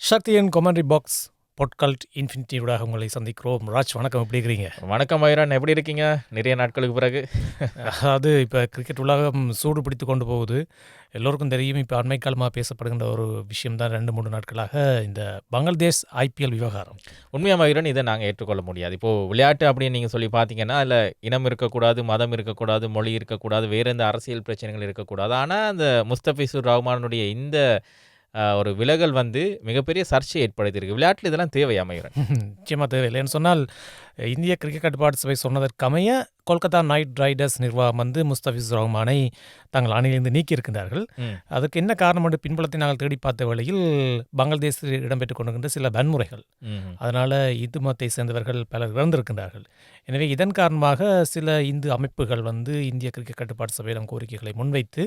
சக்தியின் commentary box பொட்கல்ட் இன்ஃபினிட்டியூடாக உங்களை சந்திக்கிறோம். ராஜ் வணக்கம், எப்படி இருக்கிறீங்க? வணக்கம் ஐரன், எப்படி இருக்கீங்க நிறைய நாட்களுக்கு பிறகு? அதாவது இப்போ கிரிக்கெட் உலகம் சூடு பிடித்து கொண்டு போகுது. எல்லோருக்கும் தெரியும், இப்போ அண்மை காலமாக பேசப்படுகின்ற ஒரு விஷயம் தான் 2-3 நாட்களாக இந்த பங்களாதேஷ் ஐபிஎல் விவகாரம். உண்மையாக ஐரன், இதை நாங்கள் ஏற்றுக்கொள்ள முடியாது. இப்போது விளையாட்டு அப்படின்னு நீங்கள் சொல்லி பார்த்தீங்கன்னா, அதில் இனம் இருக்கக்கூடாது, மதம் இருக்கக்கூடாது, மொழி இருக்கக்கூடாது, வேறு எந்த அரசியல் பிரச்சனைகள் இருக்கக்கூடாது. ஆனால் அந்த முஸ்தபிசுர் ரஹ்மானுடைய இந்த ஒரு விலகல் வந்து மிகப்பெரிய சர்ச்சையை ஏற்படுத்தியிருக்கு. விளையாட்டில் இதெல்லாம் தேவையா ஐரன்? நிச்சயமாக தேவையில்லைன்னு சொன்னால், இந்திய கிரிக்கெட் கட்டுப்பாட்டு சபை சொன்னதற்கமைய கொல்கத்தா நைட் ரைடர்ஸ் நிர்வாகம் வந்து முஸ்தபிசுர் ரஹ்மானை தங்கள் அணியிலிருந்து நீக்கியிருக்கின்றார்கள். அதுக்கு என்ன காரணம் என்று பின்புலத்தை நாங்கள் தேடி பார்த்த வேளையில் பங்களாதேஷில் இடம்பெற்றுக் கொண்டிருக்கின்ற சில வன்முறைகள், அதனால் இந்து மதத்தை சேர்ந்தவர்கள் பலர் இறந்திருக்கின்றார்கள். எனவே இதன் காரணமாக சில இந்து அமைப்புகள் வந்து இந்திய கிரிக்கெட் கட்டுப்பாட்டு சபையிடம் கோரிக்கைகளை முன்வைத்து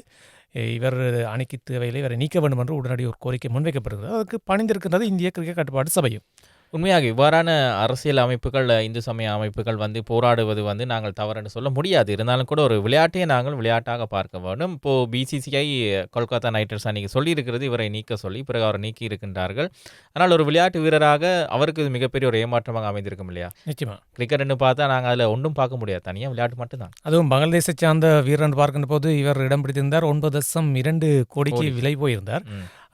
இவர் அணிக்கு தேவையில்லை, இவரை நீக்க வேண்டும் என்று உடனடி ஒரு கோரிக்கை முன்வைக்கப்படுகிறது. அதுக்கு பணிந்திருக்கின்றது இந்திய கிரிக்கெட் கட்டுப்பாட்டு சபையும். உண்மையாக இவ்வாறான அரசியல் அமைப்புகள், இந்து சமய அமைப்புகள் வந்து போராடுவது வந்து நாங்கள் தவறுன்னு சொல்ல முடியாது. இருந்தாலும் கூட ஒரு விளையாட்டையே நாங்கள் விளையாட்டாக பார்க்க வேண்டும். இப்போது பிசிசிஐ கொல்கத்தா நைட் ரைடர்ஸ் அன்றைக்கி சொல்லியிருக்கிறது இவரை நீக்க சொல்லி, பிறகு அவரை நீக்கி இருக்கின்றார்கள். ஆனால் ஒரு விளையாட்டு வீரராக அவருக்கு இது மிகப்பெரிய ஒரு ஏமாற்றமாக அமைந்திருக்கும் இல்லையா? நிச்சயமாக கிரிக்கெட்னு பார்த்தா நாங்கள் அதில் ஒன்றும் பார்க்க முடியாது, தனியாக விளையாட்டு மட்டும்தான். அதுவும் பங்களாதேஷை சார்ந்த வீரன் பார்க்கின்ற போது இவர் இடம் பிடித்திருந்தார். 9.2 கோடிக்கு விலை போயிருந்தார்.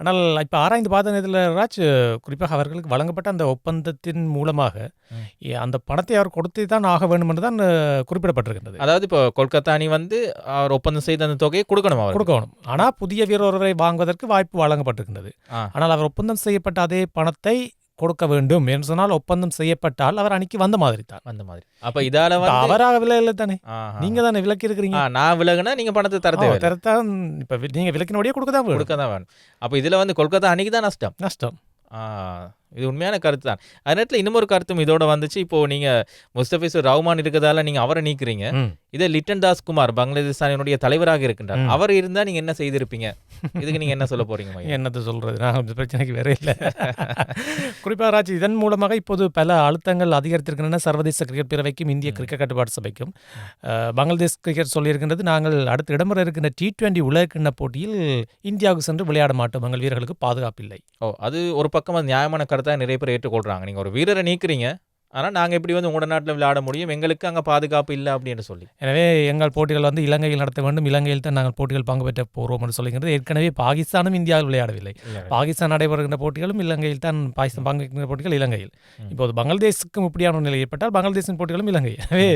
ஆனால் இப்போ ஆராய்ந்து பார்த்த நேரத்தில் ராஜ், குறிப்பாக அவர்களுக்கு வழங்கப்பட்ட அந்த ஒப்பந்தத்தின் மூலமாக அந்த பணத்தை அவர் கொடுத்து தான் ஆக வேண்டும் என்று தான் குறிப்பிடப்பட்டிருக்கின்றது. அதாவது இப்போ கொல்கத்தா அணி வந்து அவர் ஒப்பந்தம் செய்த அந்த தொகையை கொடுக்கணும். ஆனால் புதிய வீரர் ஒருவரை வாங்குவதற்கு வாய்ப்பு வழங்கப்பட்டிருக்கின்றது. ஆனால் அவர் ஒப்பந்தம் செய்யப்பட்ட அதே பணத்தை கொடுக்க வேண்டும் என்று சொன்னால், ஒப்பந்தம் செய்யப்பட்டால் அவர் அணிக்கு வந்த மாதிரி தான். அப்ப இதால அவராக விலை இல்லை தானே, நீங்க தானே விலக்கி இருக்கிறீங்க. நான் விலகுனா நீங்க பணத்தை தரத்தான். இப்ப நீங்க விலக்கினோடய கொடுக்க தான் வேணும். அப்ப இதுல வந்து கொல்கத்தா அணிக்கு தான் நஷ்டம். இது உண்மையான கருத்து தான். அதே நேரத்தில் இன்னொரு கருத்தும் இதோட வந்துச்சு. இப்போ நீங்க முஸ்தபிசுர் ரஹ்மான் இருக்கிறதால நீங்க அவரை நீக்கிறீங்க. இதே லிட்டன் தாஸ் குமார் பங்களாதேஷ் அணியினுடைய தலைவராக இருக்கின்றார். அவர் இருந்தா நீங்க என்ன செய்திருப்பீங்க? இதுக்கு நீங்க என்ன சொல்ல போறீங்க? என்னத்தை சொல்றது, நான் பிரச்சனைக்கு வேற இல்லை. குறிப்பாக ராஜ், இதன் மூலமாக இப்போது பல அழுத்தங்கள் அதிகரித்திருக்கின்றன சர்வதேச கிரிக்கெட் பேரவைக்கும் இந்திய கிரிக்கெட் கட்டுப்பாட்டு சபைக்கும். பங்களாதேஷ் கிரிக்கெட் சொல்லியிருக்கின்றது, நாங்கள் அடுத்த இடம்பெற இருக்கின்ற T20 உலகக்கிண்ண போட்டியில் இந்தியாவுக்கு சென்று விளையாட மாட்டோம், எங்கள் வீரர்களுக்கு பாதுகாப்பில்லை. அது ஒரு பக்கம் அது நியாயமான கருத்தாக நிறைய பேர் ஏற்றுக்கொள்றாங்க. நீங்க ஒரு வீரரை நீக்கிறீங்க, ஆனால் நாங்கள் எப்படி வந்து உங்களோட நாட்டில் விளையாட முடியும், எங்களுக்கு அங்கே பாதுகாப்பு இல்லை அப்படின்னு சொல்லி. எனவே எங்கள் போட்டிகள் வந்து இலங்கையில் நடத்த வேண்டும், இலங்கையில் தான் நாங்கள் போட்டிகள் பங்கு பெற்ற போகிறோம் என்று சொல்லுகிறது. ஏற்கனவே பாகிஸ்தானும் இந்தியாவில் விளையாடவில்லை. பாகிஸ்தான் நடைபெறுகின்ற போட்டிகளும் இலங்கையில் தான், பாகிஸ்தான் பங்கேற்கின்ற போட்டிகள் இலங்கையில். இப்போது பங்களாதேஷுக்கும் இப்படியான நிலை ஏற்பட்டால் பங்களாதேஷின் போட்டிகளும் இலங்கை. எனவே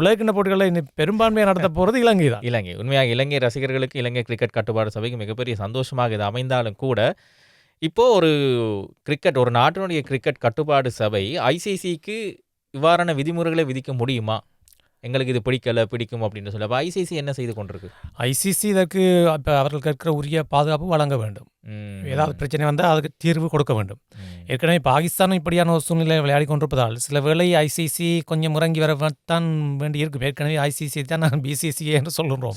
உலகின்ற போட்டிகளை பெரும்பான்மையாக நடத்த போகிறது இலங்கை தான். இலங்கை உண்மையாக இலங்கை ரசிகர்களுக்கு, இலங்கை கிரிக்கெட் கட்டுப்பாடு சபைக்கு மிகப்பெரிய சந்தோஷமாக இது அமைந்தாலும் கூட, இப்போது ஒரு கிரிக்கெட், ஒரு நாட்டினுடைய கிரிக்கெட் கட்டுப்பாடு சபை ஐசிசிக்கு இவ்வாறான விதிமுறைகளை விதிக்க முடியுமா? எங்களுக்கு இது பிடிக்கும் அப்படின்னு சொல்லி அப்போ ஐசிசி என்ன செய்து கொண்டிருக்கு? ஐசிசி இதற்கு இப்போ அவர்கள் கேட்கிற உரிய பாதுகாப்பு வழங்க வேண்டும். ஏதாவது பிரச்சனை வந்தால் அதுக்கு தீர்வு கொடுக்க வேண்டும். ஏற்கனவே பாகிஸ்தானும் இப்படியான ஒரு சூழ்நிலையை விளையாடி கொண்டிருப்பதால் சில வேளை ஐசிசி கொஞ்சம் இறங்கி வரத்தான் வேண்டி இருக்கும். ஏற்கனவே ஐசிசி தான் நான் பிசிசிஏ என்று சொல்கிறோம்.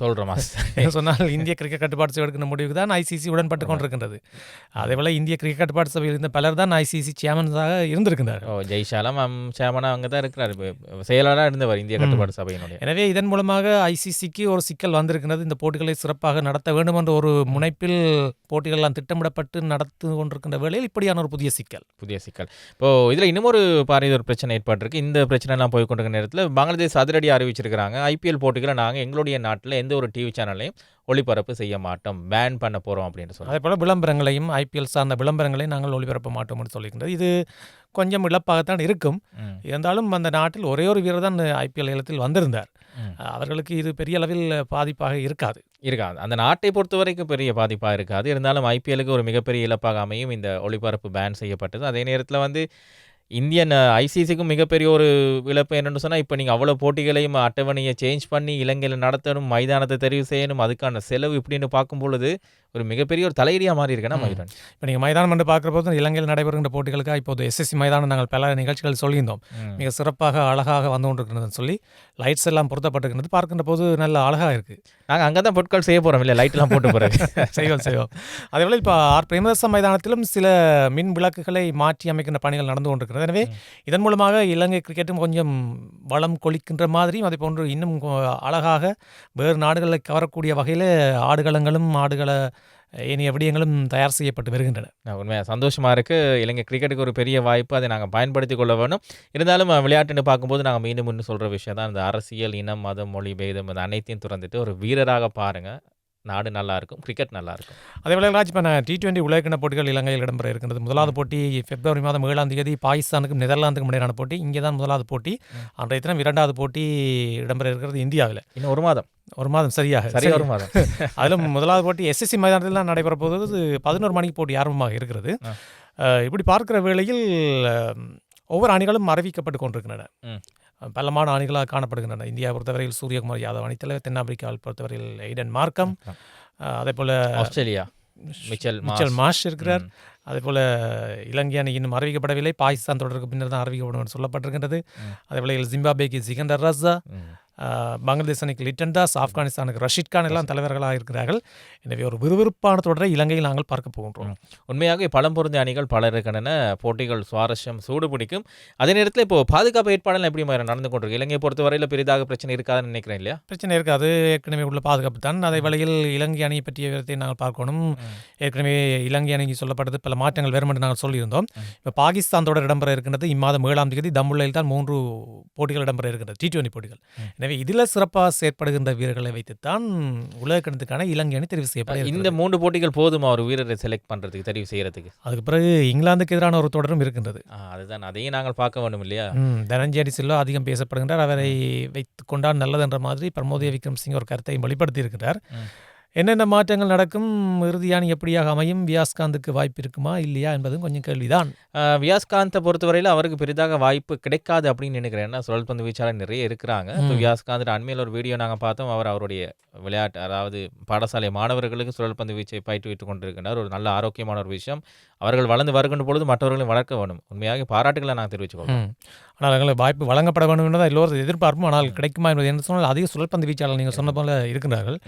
சொன்னால் இந்திய கிரிக்கெட் கட்டுப்பாட்டு சபை எடுக்கிற முடிவுக்கு தான் ஐசிசி உடன்பட்டு கொண்டிருக்கின்றது. அதேபோல் இந்திய கிரிக்கெட் கட்டுப்பாட்டு சபையில் இருந்த பலர் தான் ஐசிசி சேர்மனாக இருந்திருக்கின்றார். ஜெய்ஷாலாம் சேர்மனாக அங்கே தான் இருக்கிறார், செயலாளராக இருந்தவர் இந்திய கட்டுப்பாடு சபையினுடைய. எனவே இதன் மூலமாக ஐசிசிக்கு ஒரு சிக்கல் வந்திருக்கிறது. இந்த போட்டிகளை சிறப்பாக நடத்த வேண்டும் என்ற ஒரு முனைப்பில் போட்டிகள்லாம் திட்டமிடப்பட்டு நடத்து கொண்டிருக்கின்ற வேளையில் இப்படியான ஒரு புதிய சிக்கல். இப்போது இதில் இன்னொரு ஒரு பிரச்சனை ஏற்பட்டிருக்கு. இந்த பிரச்சனைலாம் போய் கொண்டிருக்கிற நேரத்தில் பங்களாதேஷ் அதிரடி அறிவிச்சிருக்கிறாங்க, ஐபிஎல் போட்டிகளை நாங்கள் எங்களுடைய நாட்டில் எந்த ஒரு டிவி சேனல்லையும் ஒளிபரப்பு செய்ய மாட்டோம், பேன் பண்ண போகிறோம் அப்படின்னு சொல்லி. அதே போல் விளம்பரங்களையும், ஐபிஎல் சார்ந்த விளம்பரங்களையும் நாங்கள் ஒளிபரப்ப மாட்டோம்னு சொல்லியிருக்கின்றது. இது கொஞ்சம் இழப்பாகத்தான் இருக்கும். இருந்தாலும் அந்த நாட்டில் ஒரே ஒரு வீரர் தான் ஐபிஎல் ஏலத்தில் வந்திருந்தார். அவர்களுக்கு இது பெரிய அளவில் பாதிப்பாக இருக்காது. அந்த நாட்டை பொறுத்த வரைக்கும் பெரிய பாதிப்பாக இருக்காது. இருந்தாலும் ஐபிஎலுக்கு ஒரு மிகப்பெரிய இழப்பாக அமையும் இந்த ஒளிபரப்பு பேன் செய்யப்பட்டது. அதே நேரத்தில் வந்து இந்தியன் ஐசிசிக்கும் மிகப்பெரிய ஒரு இழப்பு என்னென்னு சொன்னால், இப்போ நீங்கள் அவ்வளோ போட்டிகளையும் அட்டவணையை சேஞ்ச் பண்ணி இலங்கையில் நடத்தணும், மைதானத்தை தெரிவு செய்யணும், அதுக்கான செலவு இப்படின்னு பார்க்கும் பொழுது ஒரு மிகப்பெரிய ஒரு தலையீடியாக மாறி இருக்கேன்னா மைதானம். இப்போ நீங்கள் மைதானம் என்று பார்க்குற போது இலங்கையில் நடைபெறுகின்ற போட்டிகளுக்காக இப்போது எஸ்எஸ்சி மைதானம் நாங்கள் பல நிகழ்ச்சிகள் சொல்லியிருந்தோம், மிக சிறப்பாக அழகாக வந்து கொண்டிருக்கிறதுன்னு சொல்லி லைட்ஸ் எல்லாம் பொருத்தப்பட்டிருக்கிறது. பார்க்கின்ற போது நல்ல அழகாக இருக்குது. நாங்கள் அங்கே தான் பொருட்கள் செய்ய போகிறோம் இல்லை, லைட்லாம் போட்டு போகிறோம். செய்வோம். அதேபோல் இப்போ பிரேமதாச மைதானத்திலும் சில மின் விளக்குகளை மாற்றி அமைக்கின்ற பணிகள் நடந்து கொண்டிருக்கிறது. எனவே இதன் மூலமாக இலங்கை கிரிக்கெட்டும் கொஞ்சம் வளம் கொளிக்கின்ற மாதிரியும், அதே போன்று இன்னும் அழகாக வேறு நாடுகளை கவரக்கூடிய வகையில் ஆடுகளங்களும் ஆடுகள ஏனைய விடயங்களும் தயார் செய்யப்பட்டு வருகின்றன. உண்மையாக சந்தோஷமாக இருக்குது. இலங்கை கிரிக்கெட்டுக்கு ஒரு பெரிய வாய்ப்பு, அதை நாங்கள் பயன்படுத்தி கொள்ள வேணும். இருந்தாலும் விளையாட்டுன்னு பார்க்கும்போது நாங்கள் மீண்டும் சொல்கிற விஷயம் தான், இந்த அரசியல், இனம், மதம், மொழி, பேதம் இது அனைத்தையும் துறந்துட்டு ஒரு வீரராக பாருங்கள். நாடு நல்லாயிருக்கும், கிரிக்கெட் நல்லாயிருக்கும். அதேவேளை ராஜ், இப்போ T20 உலகக்கிண போட்டிகள் இலங்கையில் இடம்பெற இருக்கின்றது. முதலாவது போட்டி பிப்ரவரி மாதம் 7ஆம் தேதி பாகிஸ்தானுக்கும் நெதர்லாந்துக்கும் இடையிலான போட்டி. இங்கே தான் முதலாவது போட்டி. அன்றைய தினம் 2வது போட்டி இடம்பெற இருக்கிறது இந்தியாவில். இன்னும் ஒரு மாதம் சரியாக ஒரு மாதம். அதிலும் முதலாவது போட்டி SSC மைதானத்தில் தான் நடைபெற போது 11 மணிக்கு போட்டி ஆரம்பமாக இருக்கிறது. இப்படி பார்க்கிற வேளையில் ஒவ்வொரு அணிகளும் அறிவிக்கப்பட்டு கொண்டிருக்கின்றன. பலமான அணிகளாக காணப்படுகின்றன. இந்தியாவை பொறுத்தவரையில் சூரியகுமார் யாதவ் அணித்தலைவர், தென்னாப்பிரிக்காவை பொறுத்தவரையில் எய்டன் மார்க்கம், அதே போல் ஆஸ்திரேலியா மிச்சல் மார்ஷ் இருக்கிறார். அதேபோல் இலங்கை அணி இன்னும் அறிவிக்கப்படவில்லை. பாகிஸ்தான் தொடருக்கு பின்னர் தான் அறிவிக்கப்படும் என்று சொல்லப்பட்டிருக்கின்றது. அதேபோல் ஜிம்பாப்வேக்கு சிகந்தர் ரஸா, பங்களாதேஷ் அணிக்கு லிட்டன் தாஸ், ஆப்கானிஸ்தானுக்கு ரஷீத் கான் எல்லாம் தலைவர்களாக இருக்கிறார்கள். எனவே ஒரு விறுவிறுப்பான தொடரை இலங்கையில் நாங்கள் பார்க்க போகின்றோம். உண்மையாக பலம் பொருந்திய அணிகள் பல இருக்கின்றன. போட்டிகள் சுவாரஸ்யம், சூடு பிடிக்கும். அதே நேரத்தில் இப்போ பாதுகாப்பு ஏற்பாடுகள் எப்படி நடந்து கொண்டிருக்கு? இலங்கையை பொறுத்தவரையில் பெரிதாக பிரச்சனை இருக்காதுன்னு நினைக்கிறேன் இல்லையா? பிரச்சனை இருக்காது, ஏற்கனவே உள்ள பாதுகாப்பு தான். அதே வேளையில் இலங்கை அணியை பற்றிய விவரத்தை நாங்கள் பார்க்கணும். ஏற்கனவே இலங்கை அணிக்கு சொல்லப்பட்டது பல மாற்றங்கள் வரும் என்று நாங்கள் சொல்லியிருந்தோம். இப்போ பாகிஸ்தான் தொடர் இடம்பெற இருக்கின்றது. இம்மாதம் 7ஆம் தேதி தம்புள்ளையில் தான் 3 போட்டிகள் இடம்பெற இருக்கின்றது, T20 போட்டிகள். எனவே இதில் சிறப்பாக செயற்படுகின்ற வீரர்களை வைத்துத்தான் உலகக்கிணத்துக்கான இலங்கை அணி தெரிவு செய்யப்படும். இந்த 3 போட்டிகள் போதுமா ஒரு வீரரை செலக்ட் பண்ணுறதுக்கு, தெரிவு செய்யறதுக்கு? அதுக்கு பிறகு இங்கிலாந்துக்கு எதிரான ஒரு தொடரும் இருக்கின்றது. அதுதான், அதையும் நாங்கள் பார்க்க வேண்டும் இல்லையா? தனஞ்சய டிசில்வா அதிகம் பேசப்படுகின்றார். அவரை வைத்துக் கொண்டால் நல்லது என்ற மாதிரி பிரமோதிய விக்ரமசிங்க ஒரு கருத்தை வெளிப்படுத்தி இருக்கிறார். என்னென்ன மாற்றங்கள் நடக்கும், இறுதியானி எப்படியாக அமையும், வியாஸ்காந்துக்கு வாய்ப்பு இருக்குமா இல்லையா என்பதும் கொஞ்சம் கேள்விதான். வியாஸ்காந்தை பொறுத்தவரையில் அவருக்கு பெரிதாக வாய்ப்பு கிடைக்காது அப்படின்னு நினைக்கிறேன். ஏன்னா சுழல்பந்து வீச்சாளர் நிறைய இருக்கிறாங்க. இப்போ வியாஸ்காந்த் அண்மையில் ஒரு வீடியோ நாங்கள் பார்த்தோம். அவருடைய விளையாட்டு, அதாவது பாடசாலை மாணவர்களுக்கு சுழல்பந்து வீச்சை பயிற்றுவித்துக் கொண்டிருக்கின்றார். ஒரு நல்ல ஆரோக்கியமான ஒரு விஷயம். அவர்கள் வளர்ந்து வருகின்ற பொழுது மற்றவர்களையும் வளர்க்க வேண்டும். உண்மையாக பாராட்டுகளை நாங்கள் தெரிவிச்சுக்கொள்வோம். ஆனால் எங்களுக்கு வாய்ப்பு வழங்கப்பட வேண்டும் என்பதை எல்லோரும் எதிர்பார்ப்போம். ஆனால் கிடைக்குமா என்பது என்று சொன்னால் அதிக சுழல்பந்து வீச்சாளர் நீங்கள் சொன்ன போல இருக்கிறார்கள்.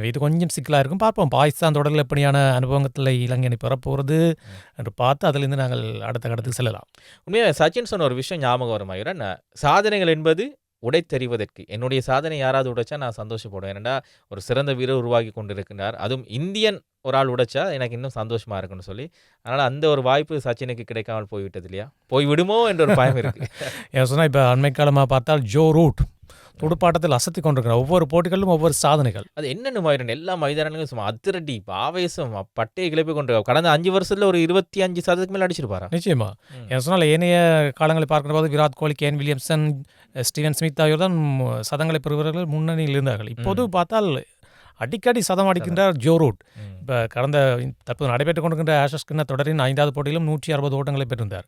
இது கொஞ்சம் சிக்கலாக இருக்கும். பார்ப்போம் பாகிஸ்தான் தொடரில் எப்படியான அனுபவத்தில் இலங்கை அணி பெறப்போகிறது என்று பார்த்து அதிலிருந்து நாங்கள் அடுத்த கட்டத்துக்கு செல்லலாம். உண்மையாக சச்சின் சொன்ன ஒரு விஷயம் ஞாபகம் வருமாயிரம், சாதனைகள் என்பது உடைத்தெறிவதற்கு. என்னுடைய சாதனை யாராவது உடைச்சா நான் சந்தோஷப்படுவேன். ஏன்னா ஒரு சிறந்த வீரர் உருவாக்கி கொண்டிருக்கிறார். அதுவும் இந்தியன் ஒரு ஆள் உடைச்சா எனக்கு இன்னும் சந்தோஷமாக இருக்குன்னு சொல்லி, அதனால் அந்த ஒரு வாய்ப்பு சச்சினுக்கு கிடைக்காமல் போய்விட்டது இல்லையா? போய்விடுமோ என்ற ஒரு பயம் இருக்குது. ஏன் சொன்னால் இப்போ அண்மை காலமாக பார்த்தால் ஜோ ரூட் துடுப்பாட்டத்தில் அசத்தி கொண்டிருக்கிறார். ஒவ்வொரு போட்டிகளிலும் ஒவ்வொரு சாதனைகள். அது என்னென்னு மாதிரி எல்லா மைதானங்களும் சும்மா அதிரடி ஆவேசம் பட்டையை கிளப்பி கொண்டு கடந்த 5 வருஷத்தில் ஒரு 25% மேலே அடிச்சிருப்பாரா? நிச்சயமா. ஏன் சொன்னால் ஏனைய காலங்களை பார்க்கிற போது Virat Kohli, Kane Williamson, Steven Smith ஆகியோர் தான் சதங்களை பெறுபவர்கள் முன்னணியில் இருந்தார்கள். இப்போது பார்த்தால் அடிக்கடி சதம் அடிக்கின்றார் ஜோ ரூட். இப்போ தற்போது நடைபெற்றுக் கொண்டிருக்கின்ற ஆஷஸ் கிண்ண தொடரின் 5வது போட்டியிலும் 160 ஓட்டங்களை பெற்றிருந்தார்.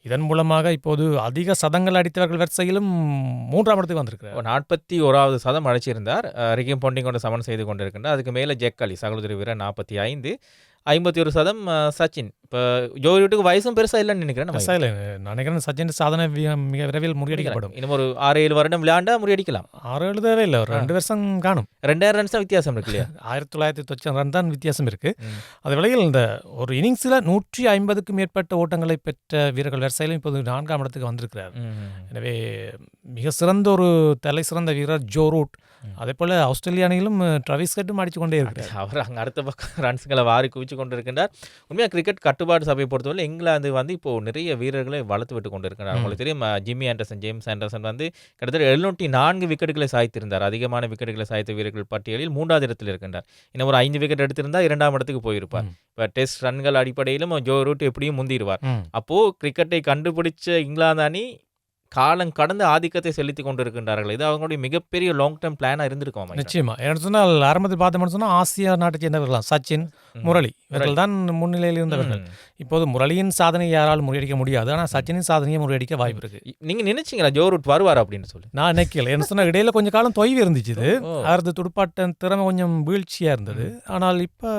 இதன் மூலமாக இப்போது அதிக சதங்கள் அடித்தவர்கள் வரிசையிலும் 3ஆம் இடத்துக்கு வந்திருக்கிறார். 41வது சதம் அடிச்சிருந்தார். ரிக்கிம் பொண்டிங் கொண்டு சமன் செய்து கொண்டிருக்கின்றார். அதுக்கு மேலே ஜெக் அலி சகோதரி வீரர் 45, 51 சதம் சச்சின். இப்போ ஜோ ரூட்டுக்கு வயசும் பெருசாக இல்லைன்னு நினைக்கிறேன். நான் நினைக்கிறேன் சச்சின் சாதனை மிக விரைவில் முறியடிக்கப்படும். இன்னும் ஒரு 6-7 வருடம் விளையாண்டா முறியடிக்கலாம். 6-7 தேவை இல்லை, ஒரு 2 வருஷம் காணும். 2000 ரன்ஸ் தான் வித்தியாசம் இருக்கு இல்லையா? 1900 ரன் தான் வித்தியாசம் இருக்கு. அது வேளையில் இந்த ஒரு இன்னிங்ஸில் 150க்கும் மேற்பட்ட ஓட்டங்களை பெற்ற வீரர்கள் வரிசையிலும் இப்போது 4ஆம் இடத்துக்கு வந்திருக்கிறார். எனவே மிக சிறந்த ஒரு தலை சிறந்த வீரர் ஜோ ரூட். அதே போல் ஆஸ்திரேலிய அணியிலும் ட்ரவிஸ் ஹெட்டும் அடித்து கொண்டே இருக்கிறார். அவர் அங்கே அடுத்த பக்கம் ரன்ஸ்களை வாரி குவிச்சு கொண்டு இருக்கின்றார். உண்மையாக கிரிக்கெட் கட்டுப்பாடு சபையை பொறுத்தவரை இங்கிலாந்து இப்போது நிறைய வீரர்களை வளர்த்து விட்டு கொண்டு இருக்கிறார். உங்களுக்கு தெரியும், ஜிம்மி ஆண்டர்சன், ஜேம்ஸ் ஆண்டர்சன் கிட்டத்தட்ட 704 விக்கெட்டுகளை சாய்த்திருந்தார். அதிகமான விக்கெட்டுகளை சாய்த்த வீரர்கள் பட்டியலில் 3வது இடத்தில் இருக்கின்றார். இன்னும் ஒரு 5 விக்கெட் எடுத்திருந்தால் 2ஆம் இடத்துக்கு போயிருப்பார். இப்போ டெஸ்ட் ரன்கள் அடிப்படையிலும் ஜோ ரூட் எப்படியும் முந்திடுவார். அப்போது கிரிக்கெட்டை கண்டுபிடிச்ச இங்கிலாந்து அணி காலம் கடந்த ஆதிக்கத்தை செலுத்தி கொண்டிருக்கின்றார்கள். இது அவங்களுடைய மிகப்பெரிய லாங் டேர்ம் பிளானாக இருந்திருக்கும். நிச்சயமா. என்ன சொன்னால் ஆரம்பத்தில் பார்த்தோம்னு சொன்னால் ஆசியா நாட்டை சேர்ந்தவர்களாம் சச்சின், முரளி இவர்கள் தான் முன்னிலையில் இருந்தவர்கள். இப்போது முரளியின் சாதனை யாராலும் முறியடிக்க முடியாது. ஆனால் சச்சினின் சாதனையை முறியடிக்க வாய்ப்பு இருக்கு. நீங்கள் நினைச்சிங்களா ஜோ ரூட் வருவார் அப்படின்னு சொல்லி? நான் நினைக்கல. என்ன சொன்னால் இடையில கொஞ்சம் காலம் தொய்வு இருந்துச்சு. அவரது துடுப்பாட்ட திறமை கொஞ்சம் வீழ்ச்சியாக இருந்தது. ஆனால் இப்போ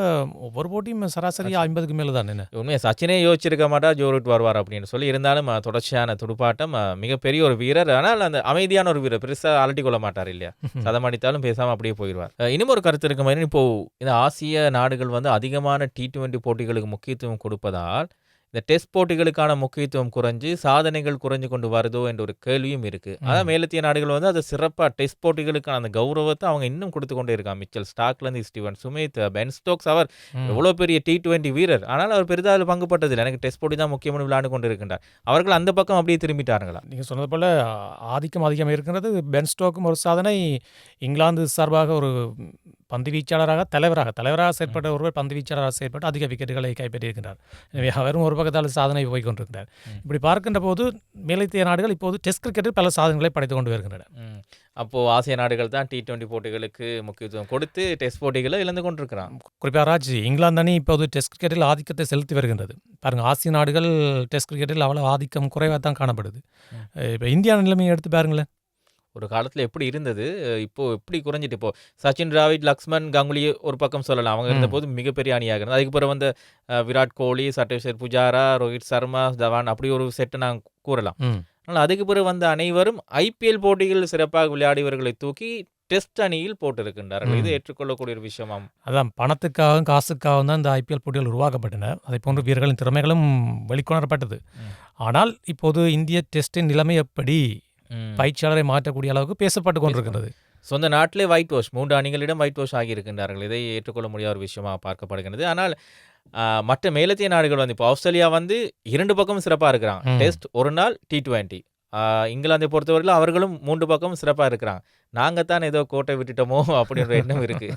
ஒவ்வொரு போட்டியும் சராசரி 50க்கு மேலே தான். என்ன உண்மையாக சச்சினே யோசிச்சிருக்க மாட்டா ஜோ ரூட் வருவார் அப்படின்னு சொல்லி. இருந்தாலும் தொடர்ச்சியான துடுப்பாட்டம், மிகப்பெரிய ஒரு வீரர். ஆனால் அந்த அமைதியான ஒரு வீரர், பெருசாக அலட்டி கொள்ள மாட்டார் இல்லையா? சதம் அடித்தாலும் பேசாமல் அப்படியே போயிடுவார். இன்னும் ஒரு கருத்து இருக்க மாதிரி, இப்போ இந்த ஆசிய நாடுகள் அதிகமான T20 போட்டிகளுக்கு முக்கியத்துவம் கொடுப்பதால் இந்த டெஸ்ட் போட்டிகளுக்கான முக்கியத்துவம் குறைஞ்சு சாதனைகள் குறைஞ்சு கொண்டு வருதோ என்ற ஒரு கேள்வியும் இருக்கு. அதான் மேலத்திய நாடுகள் வந்து அது சிறப்பா டெஸ்ட் போட்டிகளுக்கான அந்த கௌரவத்தை அவங்க இன்னும் கொடுத்து கொண்டே இருக்காங்க. மிச்சல் ஸ்டார்க்லேருந்து ஸ்டீவன் ஸ்மித், பென் ஸ்டோக்ஸ் அவர் எவ்வளோ பெரிய T20 வீரர். ஆனால் அவர் பெரிதாக அதில் பங்கு பட்டதில்லை. எனக்கு டெஸ்ட் போட்டி தான் முக்கியம்னு விளையாண்டு கொண்டு இருக்கின்றார். அவர்கள் அந்த பக்கம் அப்படியே திரும்பிட்டாருங்களா? நீங்க சொன்னது போல ஆதிக்கம் அதிகம் இருக்கிறது. பென் ஸ்டோக்கும் ஒரு சாதனை. இங்கிலாந்து சார்பாக ஒரு பந்து வீச்சாளராக தலைவராக செயற்பட்ட ஒருவர் பந்து வீச்சாளராக செயற்பட்டு அதிக விக்கெட்டுகளை கைப்பற்றியிருக்கிறார். எனவே அவரும் ஒரு பக்கத்தால் சாதனை போய் கொண்டிருக்கிறார். இப்படி பார்க்கின்ற போது மேலத்திய நாடுகள் இப்போது டெஸ்ட் கிரிக்கெட்டில் பல சாதனைகளை படைத்துக் கொண்டு வருகின்றன. அப்போது ஆசிய நாடுகள் தான் T20 போட்டிகளுக்கு முக்கியத்துவம் கொடுத்து டெஸ்ட் போட்டிகளை இழந்து கொண்டிருக்கிறான். குறிப்பாக ராஜ், இங்கிலாந்து அணி இப்போது டெஸ்ட் கிரிக்கெட்டில் ஆதிக்கத்தை செலுத்தி வருகின்றது. பாருங்கள், ஆசிய நாடுகள் டெஸ்ட் கிரிக்கெட்டில் அவ்வளோ ஆதிக்கம் குறைவாக தான் காணப்படுது. இப்போ இந்தியா நிலைமையை எடுத்து பாருங்களேன். ஒரு காலத்தில் எப்படி இருந்தது, இப்போ எப்படி குறைஞ்சிட்டு. இப்போ சச்சின், டிராவிட், லக்ஷ்மன், கங்குலி ஒரு பக்கம் சொல்லலாம். அவங்க இருந்தபோது மிகப்பெரிய அணியாக இருந்தது. அதுக்கு பிறகு வந்து விராட் கோலி, சட்டேஸ்வர் புஜாரா, ரோஹித் சர்மா, தவான் அப்படி ஒரு செட்டை நாங்கள் கூறலாம். ஆனால் அதுக்கு பிறகு வந்த அனைவரும் IPL போட்டிகள் சிறப்பாக விளையாடியவர்களை தூக்கி டெஸ்ட் அணியில் போட்டிருக்கின்றார்கள். இது ஏற்றுக்கொள்ளக்கூடிய ஒரு விஷயமாம். அதான் பணத்துக்காகவும் காசுக்காகவும் தான் இந்த IPL போட்டிகள் உருவாக்கப்பட்டன. அதை போன்ற வீரர்களின் திறமைகளும் வெளிக்கொணரப்பட்டது. ஆனால் இப்போது இந்திய டெஸ்டின் நிலைமை எப்படி பயிற்சியாளரை மாற்றக்கூடிய அளவுக்கு பேசப்பட்டு கொண்டிருக்கிறது. சொந்த நாட்டிலே ஒயிட் வாஷ் 3 அணிகளிடம் ஒயிட் வாஷ் ஆகியிருக்கின்றார்கள். இதை ஏற்றுக்கொள்ள முடியாத ஒரு விஷயமாக பார்க்கப்படுகிறது. ஆனால் மற்ற மேலத்திய நாடுகள் வந்து இப்போ ஆஸ்திரேலியா வந்து 2 பக்கமும் சிறப்பாக இருக்கிறாங்க. டெஸ்ட், ஒரு நாள் T20. இங்கிலாந்தை பொறுத்தவரையில் அவர்களும் 3 பக்கமும் சிறப்பாக இருக்கிறாங்க. நாங்கள் தான் ஏதோ கோட்டை விட்டுட்டோமோ அப்படின்ற எண்ணம் இருக்குது.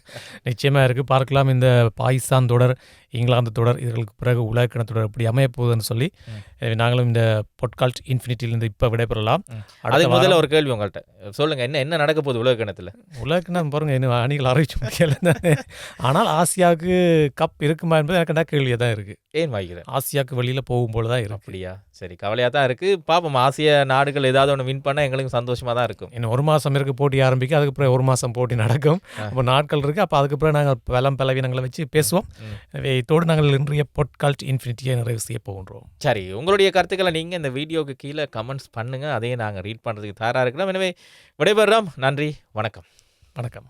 நிச்சயமாக இருக்குது. பார்க்கலாம் இந்த பாகிஸ்தான் தொடர், இங்கிலாந்து தொடர், இதற்கு பிறகு உலகக்கிண தொடர் எப்படி அமைய போகுதுன்னு சொல்லி நாங்களும் இந்த பொட்காஸ்ட் இன்ஃபினிட்டிலிருந்து இப்போ விடைபெறலாம். அதுக்கு முதல்ல ஒரு கேள்வி உங்கள்கிட்ட சொல்லுங்கள், என்ன நடக்க போகுது உலகக்கிணத்தில்? உலகக்கிணம் பாருங்கள், இன்னும் அணிகள் அறிவிச்சு முடியல. ஆனால் ஆசியாவுக்கு கப் இருக்குமா என்பது எனக்கு என்ன கேள்வியாக தான் இருக்குது. ஏன் வாய்க்கிறேன்? ஆசியாவுக்கு வெளியில் போகும்போது தான் இருக்குது. அப்படியா? சரி, கவலையாக தான் இருக்குது. பார்ப்போம், ஆசிய நாடுகள் ஏதாவது ஒன்று வின் பண்ணால் எங்களுக்கு சந்தோஷமாக தான் இருக்கும். இன்னும் 1 மாதம் இருக்குது போட்டி ஆரம்பிக்கும். அதுக்கு பிறகு 1 மாதம் போட்டி நடக்கும். அப்போ நாட்கள் இருக்குது. அப்போ அதுக்கு பிறகு நாங்கள் பலவீனங்களை வச்சு பேசுவோம். எனவே இதோடு நாங்கள் இன்றைய பொட்காஸ்ட் இன்ஃபினிட்டியை நிறைவு செய்ய போகின்றோம். சரி, உங்களுடைய கருத்துக்களை நீங்கள் இந்த வீடியோவுக்கு கீழே கமெண்ட்ஸ் பண்ணுங்கள். அதையே நாங்கள் ரீட் பண்ணுறதுக்கு தயாராக இருக்கலாம். எனவே விடைபெறுறோம். நன்றி, வணக்கம். வணக்கம்.